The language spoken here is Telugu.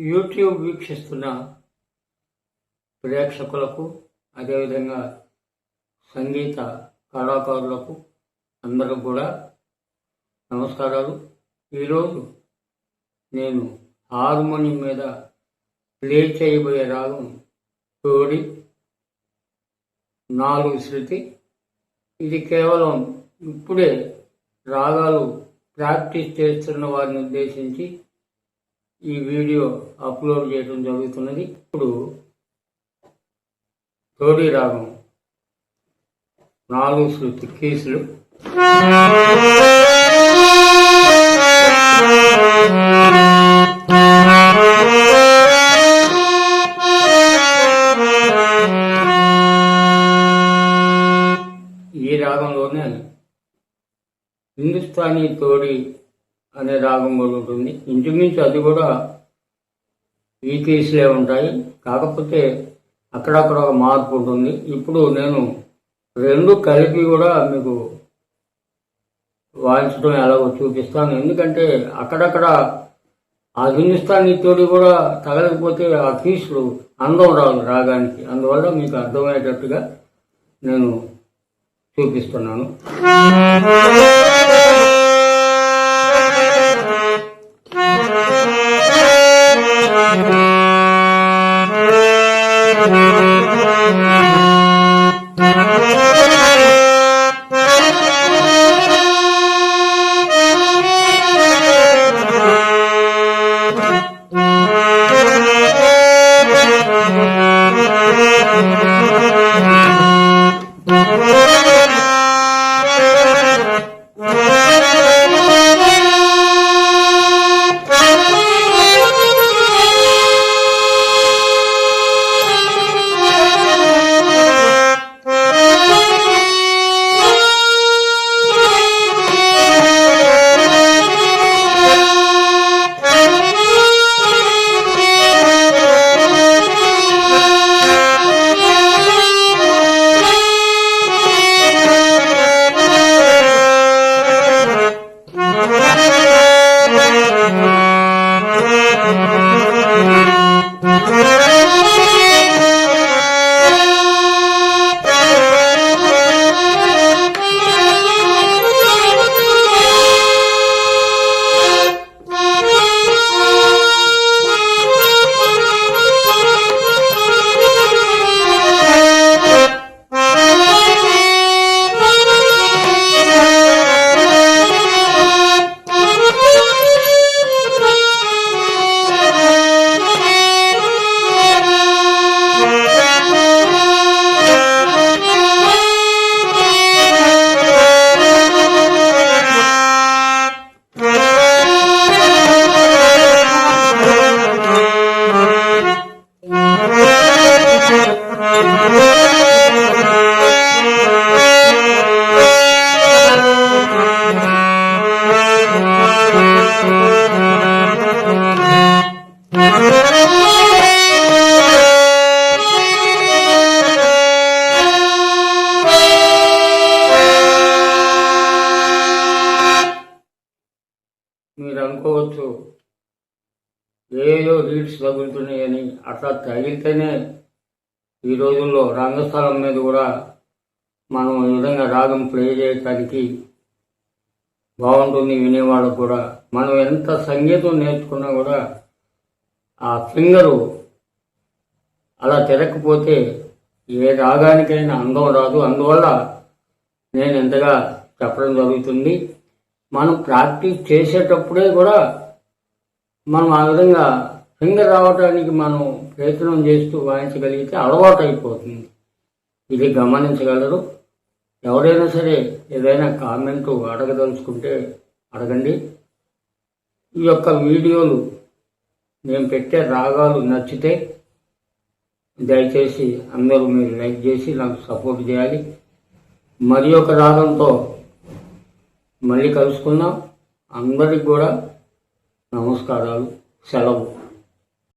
యూట్యూబ్ వీక్షిస్తున్న ప్రేక్షకులకు, అదేవిధంగా సంగీత కళాకారులకు అందరికి కూడా నమస్కారాలు. ఈరోజు నేను హార్మోనియం మీద ప్లే చేయబోయే రాగం తోడి 4 శృతి. ఇది కేవలం ఇప్పుడే రాగాలు ప్రాక్టీస్ చేస్తున్న వారిని ఉద్దేశించి ఈ వీడియో అప్లోడ్ చేయడం జరుగుతున్నది. ఇప్పుడు తోడి రాగం 4 శృతి కీసులు. ఈ రాగంలోనే హిందుస్థానీ తోడి అనే రాగం కూడా ఉంటుంది. ఇంచుమించు అది కూడా ఈ కీసులే ఉంటాయి, కాకపోతే అక్కడక్కడ ఒక మార్పు ఉంటుంది. ఇప్పుడు నేను 2 కలిపి కూడా మీకు వాయించడం ఎలాగో చూపిస్తాను. ఎందుకంటే అక్కడక్కడ ఆ హిందుస్థానీ తోడి కూడా తగలకపోతే ఆ కీసులు అందం రాదు రాగానికి. అందువల్ల మీకు అర్థమయ్యేటట్టుగా నేను చూపిస్తున్నాను. మీరు అనుకోవచ్చు, ఏదో రీడ్స్ తగులుతున్నాయని. అట్లా తగిలితేనే ఈ రోజుల్లో రంగస్థలం మీద కూడా మనం ఈ విధంగా రాగం ప్లే చేయడానికి బాగుంటుంది. వినేవాళ్ళకు కూడా మనం ఎంత సంగీతం నేర్చుకున్నా కూడా ఆ ఫింగరు అలా తిరగకపోతే ఏ రాగానికైనా అందం రాదు. అందువల్ల నేను ఎంతగా చెప్పడం జరుగుతుంది. మనం ప్రాక్టీస్ చేసేటప్పుడే కూడా మనం ఆ విధంగా ఫింగర్ రావడానికి మనం ప్రయత్నం చేస్తూ వాయించగలిగితే అలవాటు అయిపోతుంది. ఇది గమనించగలరు. ఎవరైనా సరే ఏదైనా కామెంటు అడగదలుచుకుంటే అడగండి. ఈ యొక్క వీడియోలు నేను పెట్టే రాగాలు నచ్చితే దయచేసి అందరూ మీరు లైక్ చేసి నాకు సపోర్ట్ చేయాలి. మరి ఒక రాగంతో మళ్ళీ కలుసుకుందాం. అందరికి కూడా నమస్కారాలు, సెలవు.